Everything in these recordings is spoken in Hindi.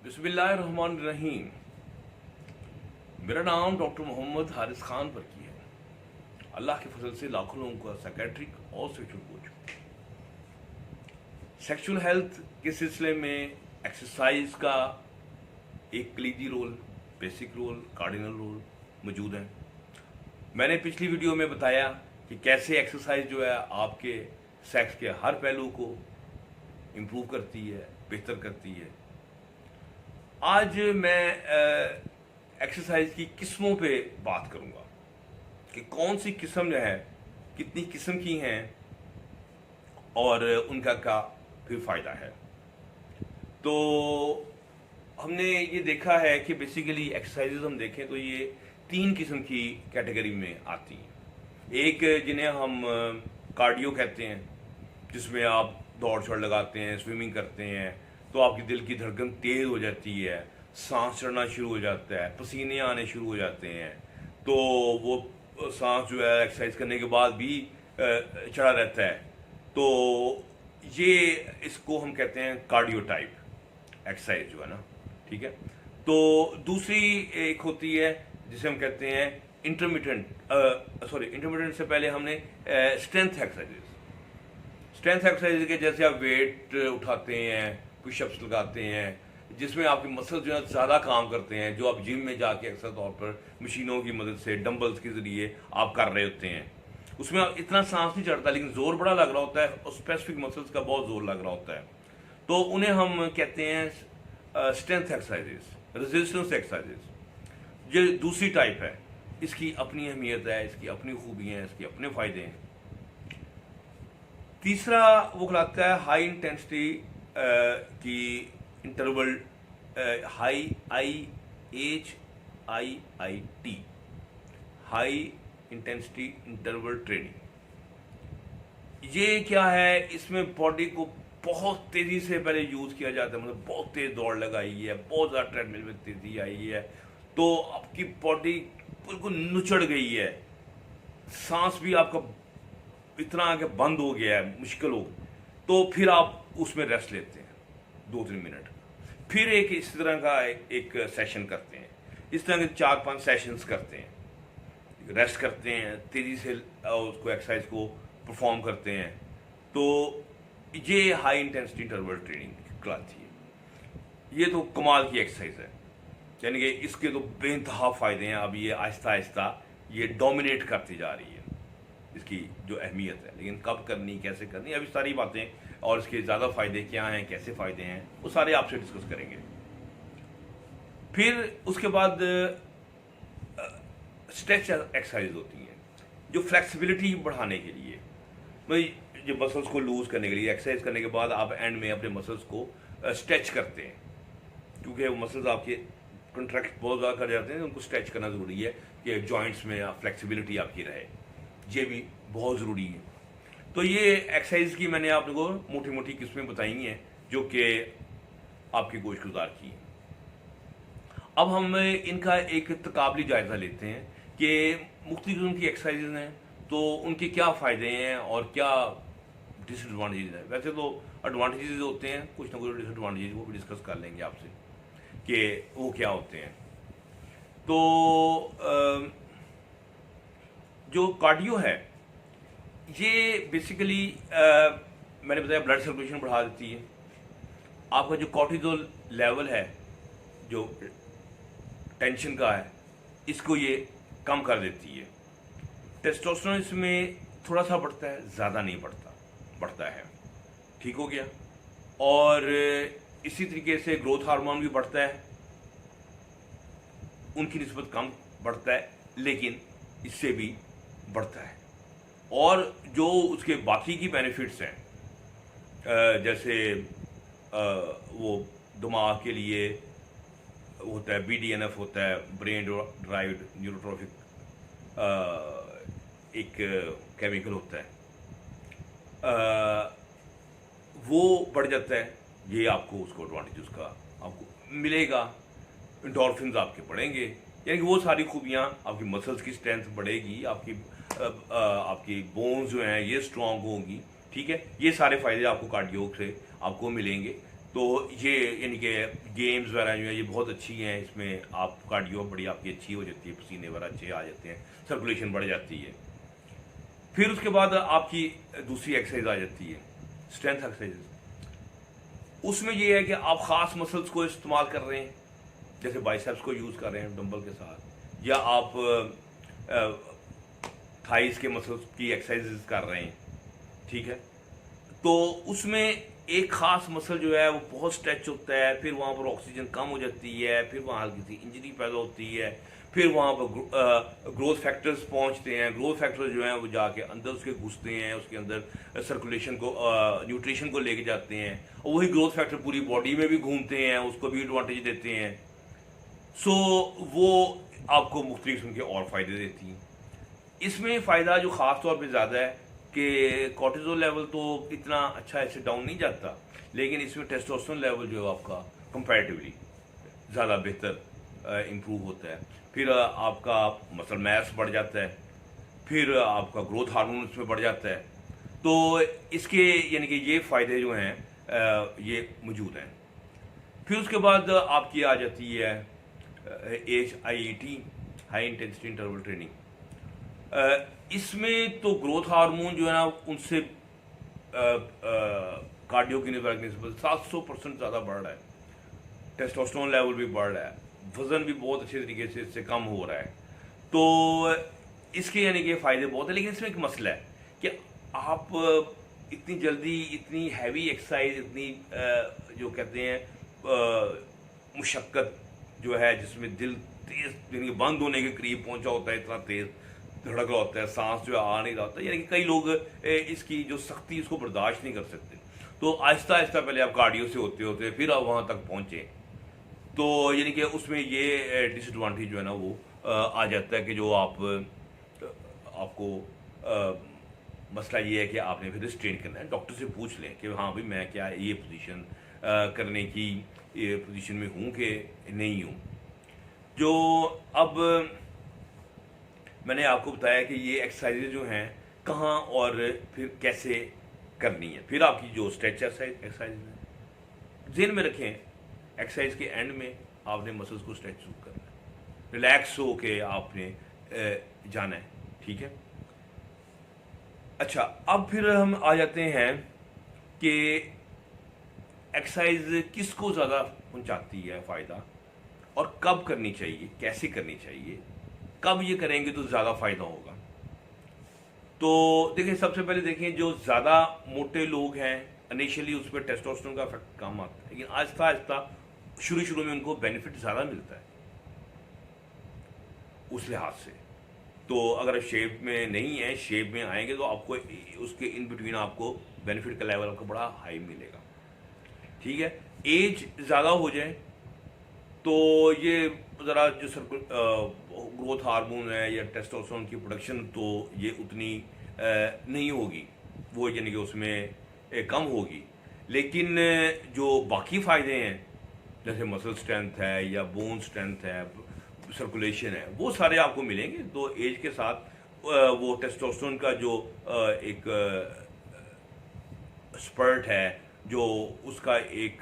बिस्मिल्लाहिर्रहमानिर्रहीम। मेरा नाम डॉक्टर मोहम्मद हारिस खान फरकी है। अल्लाह के फजल से लाखों लोगों का साइकेट्रिक और सेक्सुअल कोच। सेक्सुअल हेल्थ के सिलसिले में एक्सरसाइज का एक कलीदी role, basic role, cardinal role मौजूद है। मैंने पिछली वीडियो में बताया कि कैसे एक्सरसाइज जो है आपके सेक्स के हर पहलू को इम्प्रूव करती है, बेहतर करती है। आज मैं एक्सरसाइज की किस्मों पे बात करूंगा कि कौन सी किस्म जो है, कितनी किस्म की हैं और उनका क्या फिर फ़ायदा है। तो हमने ये देखा है कि बेसिकली एक्सरसाइजेज हम देखें तो ये 3 किस्म की कैटेगरी में आती हैं। एक जिन्हें हम कार्डियो कहते हैं, जिसमें आप दौड़ चढ़ लगाते हैं, स्विमिंग करते हैं तो आपकी दिल की धड़कन तेज हो जाती है, सांस चढ़ना शुरू हो जाता है, पसीने आने शुरू हो जाते हैं। तो वो सांस जो है एक्सरसाइज करने के बाद भी चढ़ा रहता है। तो ये इसको हम कहते हैं कार्डियो टाइप एक्सरसाइज जो है ना, ठीक है। तो दूसरी एक होती है जिसे हम कहते हैं इंटरमिटेंट से पहले हमने स्ट्रेंथ एक्सरसाइजेस। स्ट्रेंथ एक्सरसाइज के जैसे आप वेट उठाते हैं, पुशअप्स लगाते हैं, जिसमें आपके मसल्स जो है ज़्यादा काम करते हैं, जो आप जिम में जाके अक्सर तौर पर मशीनों की मदद से, डंबल्स के ज़रिए आप कर रहे होते हैं। उसमें इतना सांस नहीं चढ़ता, लेकिन जोर बड़ा लग रहा होता है और स्पेसिफिक मसल्स का बहुत जोर लग रहा होता है। तो उन्हें हम कहते हैं स्ट्रेंथ एक्सरसाइजेस, रेजिस्टेंस एक्सरसाइजेस। ये दूसरी टाइप है। इसकी अपनी अहमियत है, इसकी अपनी खूबियाँ हैं, इसके अपने फ़ायदे हैं। तीसरा वो कहलाता है हाई इंटेंसिटी की interval, HIIT, high intensity interval training. ये क्या है, इसमें बॉडी को बहुत तेजी से पहले यूज किया जाता है, मतलब बहुत तेज दौड़ लगाई है, बहुत ज़्यादा ट्रेडमिल में तेजी आई है, तो आपकी बॉडी बिल्कुल नुचड़ गई है, सांस भी आपका इतना आगे बंद हो गया है, मुश्किल हो। तो फिर आप उसमें रेस्ट लेते हैं 2-3 मिनट, फिर एक इस तरह का एक सेशन करते हैं। इस तरह के 4-5 सेशंस करते हैं, रेस्ट करते हैं, तेज़ी से उसको एक्सरसाइज को परफॉर्म करते हैं। तो ये हाई इंटेंसिटी इंटरवल ट्रेनिंग कहलाती है। ये तो कमाल की एक्सरसाइज है, यानी कि इसके तो बेइंतहा फ़ायदे हैं। अब ये आहिस्ता आहिस्ता ये डोमिनेट करती जा रही है, इसकी जो अहमियत है। लेकिन कब करनी, कैसे करनी, अभी सारी बातें और इसके ज़्यादा फ़ायदे क्या हैं, कैसे फ़ायदे हैं, वो सारे आपसे डिस्कस करेंगे। फिर उसके बाद स्ट्रेच एक्सरसाइज होती हैं, जो फ्लेक्सिबिलिटी बढ़ाने के लिए, भाई जो मसल्स को लूज़ करने के लिए। एक्सरसाइज करने के बाद आप एंड में अपने मसल्स को स्ट्रेच करते हैं, क्योंकि वो मसल्स आपके कंट्रैक्ट बहुत ज़्यादा कर जाते हैं, उनको स्ट्रेच करना ज़रूरी है कि जॉइंट्स में फ्लेक्सिबिलिटी आपकी रहे। ये भी बहुत ज़रूरी है। तो ये एक्सरसाइज की मैंने आप लोगों को मोटी मोटी किस्में बताई हैं जो कि आपकी गोश गुजार की। अब हम इनका एक तकाबली जायज़ा लेते हैं कि मुख्तलिफ किस्म की एक्सरसाइजेज हैं, तो उनके क्या फ़ायदे हैं और क्या डिसएडवांटेजेस हैं। वैसे तो एडवांटेजेस होते हैं, कुछ ना कुछ डिसएडवांटेजेस वो भी डिस्कस कर लेंगे आपसे कि वो क्या होते हैं। तो जो कार्डियो है, ये बेसिकली मैंने बताया ब्लड सर्कुलेशन बढ़ा देती है। आपका जो कॉर्टिसोल लेवल है, जो टेंशन का है, इसको ये कम कर देती है। टेस्टोस्टेरोन इसमें थोड़ा सा बढ़ता है, ज़्यादा नहीं बढ़ता है, ठीक हो गया। और इसी तरीके से ग्रोथ हार्मोन भी बढ़ता है, उनकी निस्बत कम बढ़ता है, लेकिन इससे भी बढ़ता है। और जो उसके बाकी की बेनिफिट्स हैं, जैसे वो दिमाग के लिए होता है, BDNF होता है, ब्रेन ड्राइव्ड न्यूरोट्रॉफिक एक केमिकल होता है, वो बढ़ जाता है। ये आपको उसको एडवांटेज उसका आपको मिलेगा। एंडोर्फिन्स आपके बढ़ेंगे, यानी कि वो सारी खूबियाँ, आपकी मसल्स की स्ट्रेंथ बढ़ेगी, आपकी बोन्स जो हैं ये स्ट्रॉन्ग होंगी, ठीक है। ये सारे फायदे आपको कार्डियो से आपको मिलेंगे। तो ये यानी कि गेम्स वगैरह जो है ये बहुत अच्छी हैं, इसमें आप कार्डियो बड़ी आपकी अच्छी हो जाती है, पसीने वगैरह अच्छे आ जाते हैं, सर्कुलेशन बढ़ जाती है। फिर उसके बाद आपकी दूसरी एक्सरसाइज आ जाती है स्ट्रेंथ एक्सरसाइज। उसमें ये है कि आप ख़ास मसल्स को इस्तेमाल कर रहे हैं, जैसे बाइसेप्स को यूज़ कर रहे हैं डंबल के साथ, या आप थाइस के मसल्स की एक्सरसाइज कर रहे हैं, ठीक है। तो उसमें एक खास मसल जो है वो बहुत स्ट्रेच होता है, फिर वहाँ पर ऑक्सीजन कम हो जाती है, फिर वहाँ हल्की सी इंजरी पैदा होती है, फिर वहाँ पर ग्रोथ फैक्टर्स पहुँचते हैं। ग्रोथ फैक्टर्स जो हैं वो जाके अंदर उसके घुसते हैं, उसके अंदर सर्कुलेशन को न्यूट्रिशन को लेके जाते हैं, और वही ग्रोथ फैक्टर पूरी बॉडी में भी घूमते हैं, उसको भी एडवांटेज देते हैं। सो वो आपको मुख्तलिफ किस्म के और फ़ायदे देती हैं। इसमें फ़ायदा जो ख़ास तौर पे ज़्यादा है कि कॉर्टिज़ोल लेवल तो इतना अच्छा ऐसे डाउन नहीं जाता, लेकिन इसमें टेस्टोस्टेरोन लेवल जो है आपका कंपैरेटिवली ज़्यादा बेहतर इम्प्रूव होता है। फिर आपका मसल मास बढ़ जाता है, फिर आपका ग्रोथ हार्मोन इसमें बढ़ जाता है। तो इसके यानी कि ये फ़ायदे जो हैं ये मौजूद हैं। फिर उसके बाद आपकी आ जाती है HIIT, high intensity interval training. इसमें तो ग्रोथ हार्मोन जो है ना उनसे कार्डियो की निस्बत 700% ज़्यादा बढ़ रहा है, टेस्टोस्टेरोन लेवल भी बढ़ रहा है, वज़न भी बहुत अच्छे तरीके से इससे कम हो रहा है। तो इसके यानी कि फ़ायदे बहुत है, लेकिन इसमें एक मसला है कि आप इतनी जल्दी इतनी हैवी एक्सरसाइज, इतनी जो कहते हैं मुशक्क़त जो है, जिसमें दिल तेज़ यानी कि बंद होने के करीब पहुंचा होता है, इतना तेज़ धड़क रहा होता है, सांस जो है आ नहीं रहा होता, यानी कि कई लोग इसकी जो सख्ती उसको बर्दाश्त नहीं कर सकते। तो आहिस्ता आहिस्ता पहले आप कार्डियो से होते होते फिर आप वहाँ तक पहुँचे, तो यानी कि उसमें ये डिसएडवांटेज जो है ना वो आ जाता है कि जो आपको मसला ये है कि आपने फिर रिस्ट्रेन करना है। डॉक्टर से पूछ लें कि हाँ भाई मैं क्या ये पोजीशन करने की ये पोजीशन में हूँ कि नहीं हूँ। जो अब मैंने आपको बताया कि ये एक्सरसाइजेज जो हैं कहाँ और फिर कैसे करनी है। फिर आपकी जो स्ट्रेच एक्सरसाइज है, ज़हन में रखें एक्सरसाइज के एंड में आपने मसल्स को स्ट्रेच करना है, रिलैक्स हो के आपने जाना है, ठीक है। अच्छा, अब फिर हम आ जाते हैं कि एक्सरसाइज किसको ज़्यादा पहुंचाती है फ़ायदा, और कब करनी चाहिए, कैसे करनी चाहिए, कब ये करेंगे तो ज़्यादा फ़ायदा होगा। तो देखिए, सबसे पहले देखें जो ज़्यादा मोटे लोग हैं इनिशियली उस पर टेस्टोस्टेरोन का इफेक्ट कम आता है, लेकिन आहिस्ता आहिस्ता शुरू में उनको बेनिफिट ज़्यादा मिलता है उस लिहाज से। तो अगर शेप में नहीं है, शेप में आएंगे तो आपको उसके इन बिटवीन आपको बेनिफिट का लेवल आपको बड़ा हाई मिलेगा, ठीक है। एज ज़्यादा हो जाए तो ये ज़रा जो ग्रोथ हार्मोन है या टेस्टोस्टेरोन की प्रोडक्शन तो ये उतनी नहीं होगी, वो यानी कि उसमें कम होगी। लेकिन जो बाकी फ़ायदे हैं जैसे मसल स्ट्रेंथ है या बोन स्ट्रेंथ है, सर्कुलेशन है, वो सारे आपको मिलेंगे। तो एज के साथ वो टेस्टोस्टेरोन का जो एक स्पर्ट है, जो उसका एक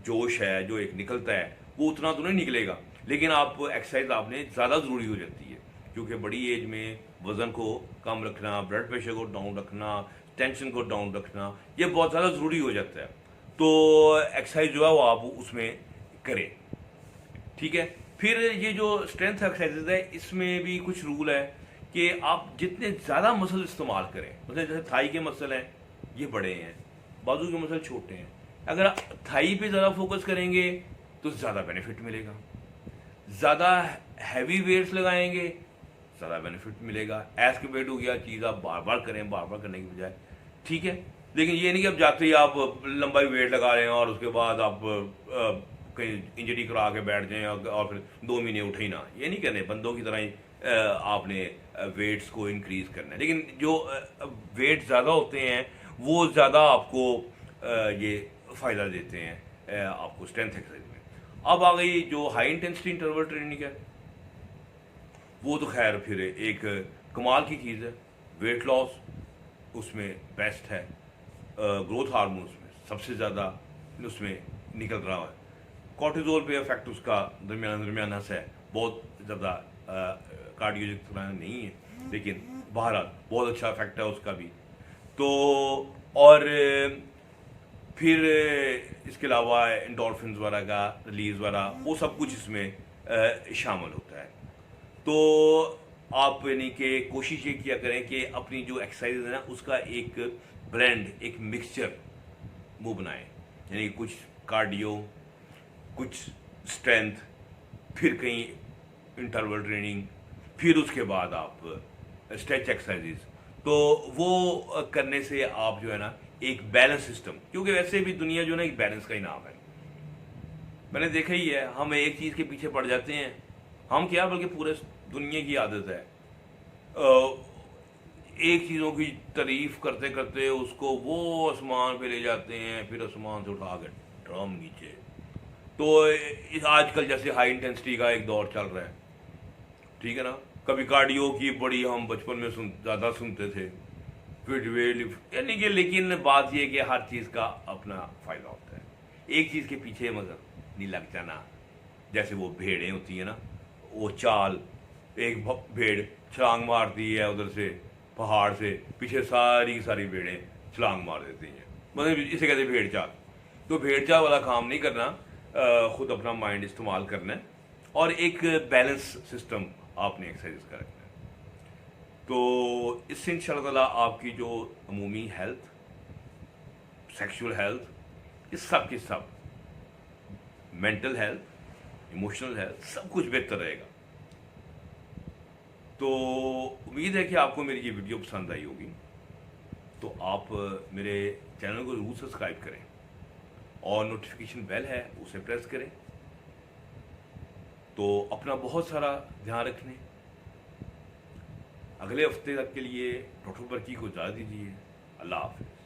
जोश है जो एक निकलता है, वो उतना तो नहीं निकलेगा, लेकिन आप एक्सरसाइज आपने ज़्यादा ज़रूरी हो जाती है, क्योंकि बड़ी एज में वज़न को कम रखना, ब्लड प्रेशर को डाउन रखना, टेंशन को डाउन रखना, ये बहुत ज़्यादा ज़रूरी हो जाता है। तो एक्सरसाइज जो है वो आप उसमें करें, ठीक है। फिर ये जो स्ट्रेंथ एक्सरसाइजेज है इसमें भी कुछ रूल है कि आप जितने ज़्यादा मसल इस्तेमाल करें, मतलब जैसे थाई के मसल हैं ये बड़े हैं, बाजू के मसल छोटे हैं, अगर थाई पे ज़्यादा फोकस करेंगे तो ज़्यादा बेनिफिट मिलेगा, ज़्यादा हैवी वेट्स लगाएंगे ज़्यादा बेनिफिट मिलेगा। एज कम्पेयर टू क्या चीज़ आप बार बार करें, बार बार करने की बजाय, ठीक है। लेकिन ये नहीं कि अब जाते ही आप लंबाई वेट लगा रहे हैं और उसके बाद आप कहीं इंजरी करा के बैठ जाएं और फिर 2 महीने उठे ही ना, ये नहीं करने। बंदों की तरह ही आपने वेट्स को इंक्रीज करना है, लेकिन जो वेट ज़्यादा होते हैं वो ज़्यादा आपको ये फ़ायदा देते हैं आपको स्ट्रेंथ एक्सरसाइज में। अब आ गई जो हाई इंटेंसिटी इंटरवल ट्रेनिंग है, वो तो खैर फिर एक कमाल की चीज़ है। वेट लॉस उसमें बेस्ट है, ग्रोथ हार्मोन्स में सबसे ज़्यादा उसमें निकल रहा है। कॉर्टिजोल पे इफेक्ट उसका दरमियाना सा है, बहुत ज़्यादा कार्डियो तरह नहीं है, लेकिन बहरहाल बहुत अच्छा इफेक्ट है उसका भी। तो और फिर इसके अलावा एंडोर्फिन वगैरह का रिलीज वगैरह वो सब कुछ इसमें शामिल होता है। तो आप यानी कि कोशिश ये किया करें कि अपनी जो एक्सरसाइज है ना उसका एक ब्लेंड, एक मिक्सचर वो बनाएं, यानी कुछ कार्डियो, कुछ स्ट्रेंथ, फिर कहीं इंटरवल ट्रेनिंग, फिर उसके बाद आप स्ट्रेच एक्सरसाइजेस। तो वो करने से आप जो है ना एक बैलेंस सिस्टम, क्योंकि वैसे भी दुनिया जो है ना एक बैलेंस का ही नाम है। मैंने देखा ही है, हम एक चीज़ के पीछे पड़ जाते हैं, हम क्या बल्कि पूरे दुनिया की आदत है एक चीज़ों की तारीफ करते करते उसको वो आसमान पे ले जाते हैं, फिर आसमान से उठा के ड्रम नीचे। तो इस आजकल जैसे हाई इंटेंसिटी का एक दौर चल रहा है, ठीक है ना। कभी कार्डियो की बड़ी हम बचपन में ज़्यादा सुनते थे, फिर वेट यानी कि, लेकिन बात यह कि हर चीज़ का अपना फ़ायदा होता है, एक चीज़ के पीछे मगर नहीं लग जाना। जैसे वो भेड़ें होती है ना, वो चाल, एक भेड़ छलांग मारती है उधर से पहाड़ से, पीछे सारी की सारी भेड़ें छलांग मार देती हैं, मतलब इसे कहते हैं भेड़ चाल। तो भेड़ चाल वाला काम नहीं करना, खुद अपना माइंड इस्तेमाल करना है और एक बैलेंस सिस्टम आपने एक्सरसाइज का रखना है। तो इससे इंशाल्लाह आपकी जो अमूमी हेल्थ, सेक्सुअल हेल्थ, इस सब की सब, मेंटल हेल्थ, इमोशनल हेल्थ, सब कुछ बेहतर रहेगा। तो उम्मीद है कि आपको मेरी ये वीडियो पसंद आई होगी। तो आप मेरे चैनल को जरूर सब्सक्राइब करें और नोटिफिकेशन बेल है उसे प्रेस करें। तो अपना बहुत सारा ध्यान रखने, अगले हफ्ते तक के लिए डॉक्टर बरकी को इजाज़त दीजिए। अल्लाह हाफ़िज़।